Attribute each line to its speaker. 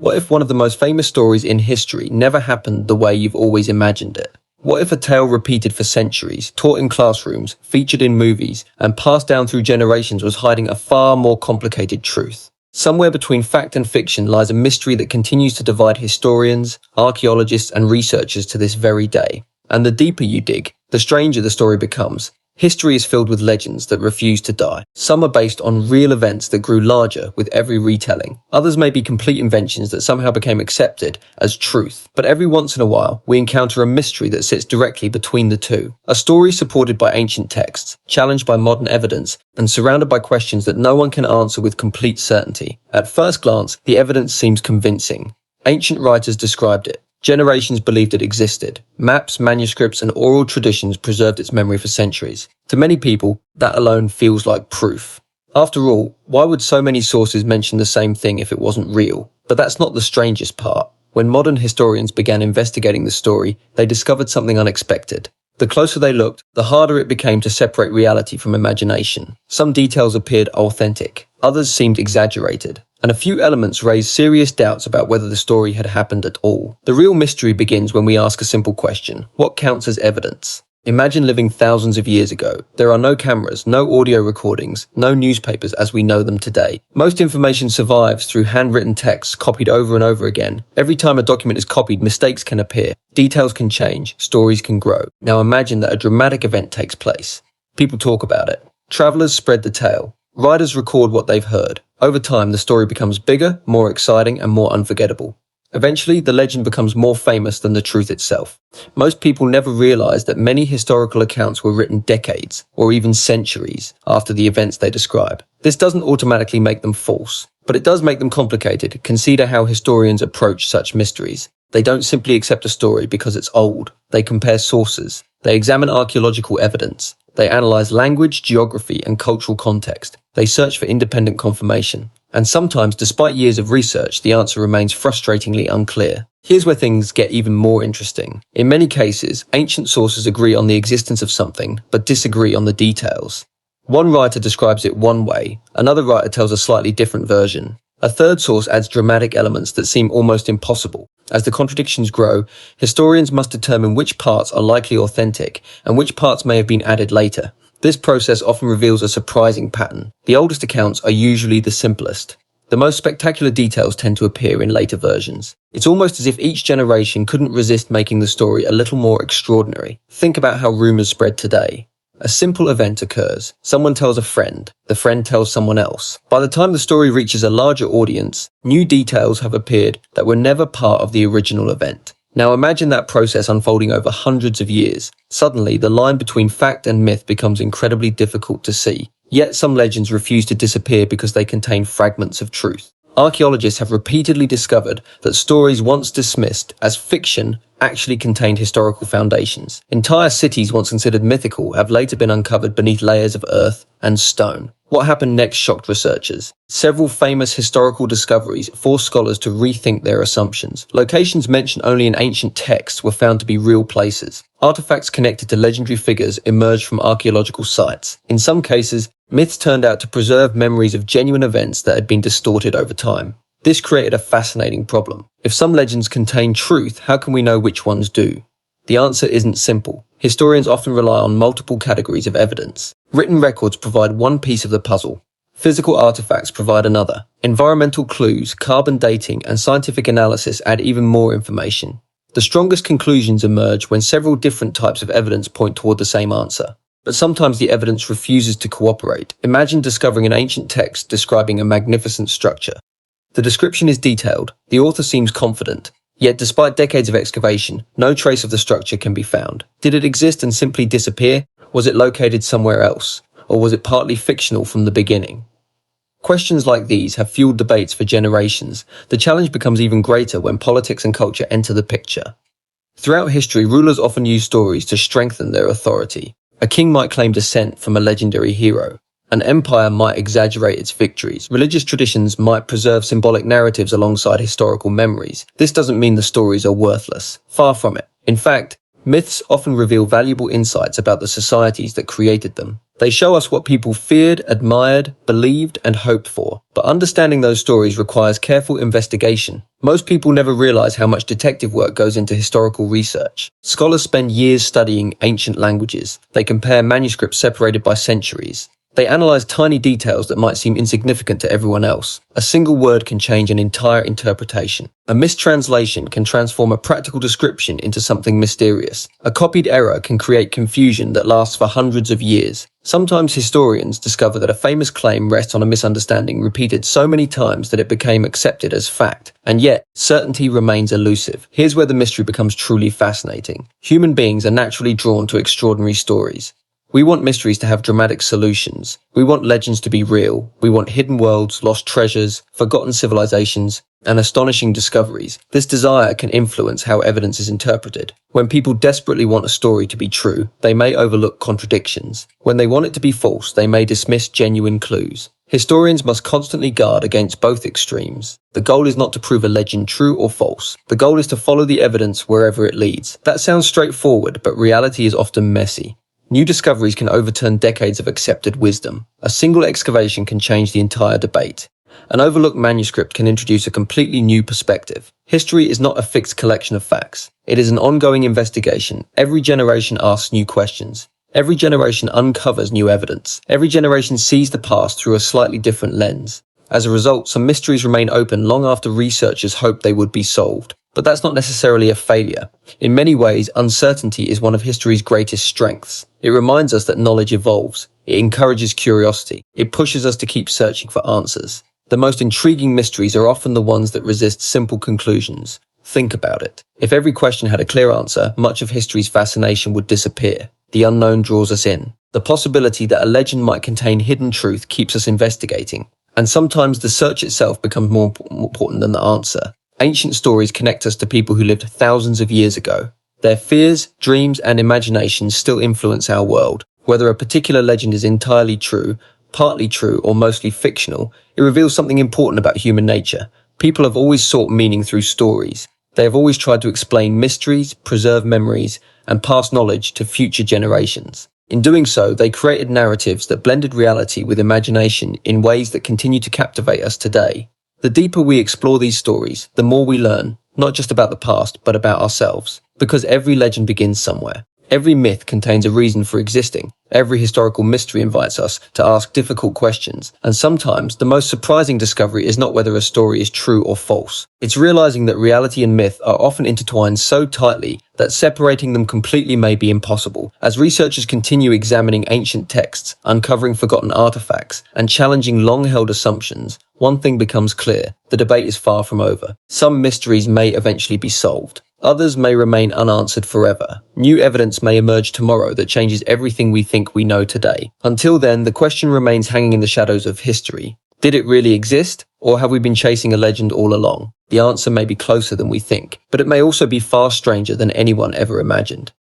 Speaker 1: What if one of the most famous stories in history never happened the way you've always imagined it? What if a tale repeated for centuries, taught in classrooms, featured in movies, and passed down through generations was hiding a far more complicated truth? Somewhere between fact and fiction lies a mystery that continues to divide historians, archaeologists, and researchers to this very day. And the deeper you dig, the stranger the story becomes. History is filled with legends that refuse to die. Some are based on real events that grew larger with every retelling. Others may be complete inventions that somehow became accepted as truth. But every once in a while, we encounter a mystery that sits directly between the two. A story supported by ancient texts, challenged by modern evidence, and surrounded by questions that no one can answer with complete certainty. At first glance, the evidence seems convincing. Ancient writers described it. Generations believed it existed. Maps, manuscripts, and oral traditions preserved its memory for centuries. To many people, that alone feels like proof. After all, why would so many sources mention the same thing if it wasn't real? But that's not the strangest part. When modern historians began investigating the story, they discovered something unexpected. The closer they looked, the harder it became to separate reality from imagination. Some details appeared authentic, others seemed exaggerated, and a few elements raised serious doubts about whether the story had happened at all. The real mystery begins when we ask a simple question: what counts as evidence? Imagine living thousands of years ago. There are no cameras, no audio recordings, no newspapers as we know them today. Most information survives through handwritten texts copied over and over again. Every time a document is copied, mistakes can appear, details can change, stories can grow. Now imagine that a dramatic event takes place. People talk about it. Travelers spread the tale. Writers record what they've heard. Over time, the story becomes bigger, more exciting, and more unforgettable. Eventually, the legend becomes more famous than the truth itself. Most people never realize that many historical accounts were written decades, or even centuries, after the events they describe. This doesn't automatically make them false, but it does make them complicated. Consider how historians approach such mysteries. They don't simply accept a story because it's old. They compare sources. They examine archaeological evidence. They analyze language, geography, and cultural context. They search for independent confirmation. And sometimes, despite years of research, the answer remains frustratingly unclear. Here's where things get even more interesting. In many cases, ancient sources agree on the existence of something, but disagree on the details. One writer describes it one way, another writer tells a slightly different version. A third source adds dramatic elements that seem almost impossible. As the contradictions grow, historians must determine which parts are likely authentic and which parts may have been added later. This process often reveals a surprising pattern. The oldest accounts are usually the simplest. The most spectacular details tend to appear in later versions. It's almost as if each generation couldn't resist making the story a little more extraordinary. Think about how rumors spread today. A simple event occurs. Someone tells a friend. The friend tells someone else. By the time the story reaches a larger audience, new details have appeared that were never part of the original event. Now imagine that process unfolding over hundreds of years. Suddenly, the line between fact and myth becomes incredibly difficult to see. Yet some legends refuse to disappear because they contain fragments of truth. Archaeologists have repeatedly discovered that stories once dismissed as fiction actually contained historical foundations. Entire cities once considered mythical have later been uncovered beneath layers of earth and stone. What happened next shocked researchers. Several famous historical discoveries forced scholars to rethink their assumptions. Locations mentioned only in ancient texts were found to be real places. Artifacts connected to legendary figures emerged from archaeological sites. In some cases, myths turned out to preserve memories of genuine events that had been distorted over time. This created a fascinating problem. If some legends contain truth, how can we know which ones do? The answer isn't simple. Historians often rely on multiple categories of evidence. Written records provide one piece of the puzzle. Physical artifacts provide another. Environmental clues, carbon dating, and scientific analysis add even more information. The strongest conclusions emerge when several different types of evidence point toward the same answer. But sometimes the evidence refuses to cooperate. Imagine discovering an ancient text describing a magnificent structure. The description is detailed. The author seems confident. Yet despite decades of excavation, no trace of the structure can be found. Did it exist and simply disappear? Was it located somewhere else? Or was it partly fictional from the beginning? Questions like these have fueled debates for generations. The challenge becomes even greater when politics and culture enter the picture. Throughout history, rulers often use stories to strengthen their authority. A king might claim descent from a legendary hero. An empire might exaggerate its victories. Religious traditions might preserve symbolic narratives alongside historical memories. This doesn't mean the stories are worthless. Far from it. In fact, Myths often reveal valuable insights about the societies that created them. They show us what people feared, admired, believed, and hoped for. But understanding those stories requires careful investigation. Most people never realize how much detective work goes into historical research. Scholars spend years studying ancient languages. They compare manuscripts separated by centuries. They analyze tiny details that might seem insignificant to everyone else. A single word can change an entire interpretation. A mistranslation can transform a practical description into something mysterious. A copied error can create confusion that lasts for hundreds of years. Sometimes historians discover that a famous claim rests on a misunderstanding repeated so many times that it became accepted as fact. And yet, certainty remains elusive. Here's where the mystery becomes truly fascinating. Human beings are naturally drawn to extraordinary stories. We want mysteries to have dramatic solutions. We want legends to be real. We want hidden worlds, lost treasures, forgotten civilizations, and astonishing discoveries. This desire can influence how evidence is interpreted. When people desperately want a story to be true, they may overlook contradictions. When they want it to be false, they may dismiss genuine clues. Historians must constantly guard against both extremes. The goal is not to prove a legend true or false. The goal is to follow the evidence wherever it leads. That sounds straightforward, but reality is often messy. New discoveries can overturn decades of accepted wisdom. A single excavation can change the entire debate. An overlooked manuscript can introduce a completely new perspective. History is not a fixed collection of facts. It is an ongoing investigation. Every generation asks new questions. Every generation uncovers new evidence. Every generation sees the past through a slightly different lens. As a result, some mysteries remain open long after researchers hoped they would be solved. But that's not necessarily a failure. In many ways, uncertainty is one of history's greatest strengths. It reminds us that knowledge evolves. It encourages curiosity. It pushes us to keep searching for answers. The most intriguing mysteries are often the ones that resist simple conclusions. Think about it. If every question had a clear answer, much of history's fascination would disappear. The unknown draws us in. The possibility that a legend might contain hidden truth keeps us investigating. And sometimes the search itself becomes more important than the answer. Ancient stories connect us to people who lived thousands of years ago. Their fears, dreams, and imaginations still influence our world. Whether a particular legend is entirely true, partly true, or mostly fictional, it reveals something important about human nature. People have always sought meaning through stories. They have always tried to explain mysteries, preserve memories, and pass knowledge to future generations. In doing so, they created narratives that blended reality with imagination in ways that continue to captivate us today. The deeper we explore these stories, the more we learn, not just about the past, but about ourselves. Because every legend begins somewhere. Every myth contains a reason for existing. Every historical mystery invites us to ask difficult questions. And sometimes, the most surprising discovery is not whether a story is true or false. It's realizing that reality and myth are often intertwined so tightly that separating them completely may be impossible. As researchers continue examining ancient texts, uncovering forgotten artifacts, and challenging long-held assumptions, one thing becomes clear: the debate is far from over. Some mysteries may eventually be solved. Others may remain unanswered forever. New evidence may emerge tomorrow that changes everything we think we know today. Until then, the question remains hanging in the shadows of history. Did it really exist? Or have we been chasing a legend all along? The answer may be closer than we think, but it may also be far stranger than anyone ever imagined.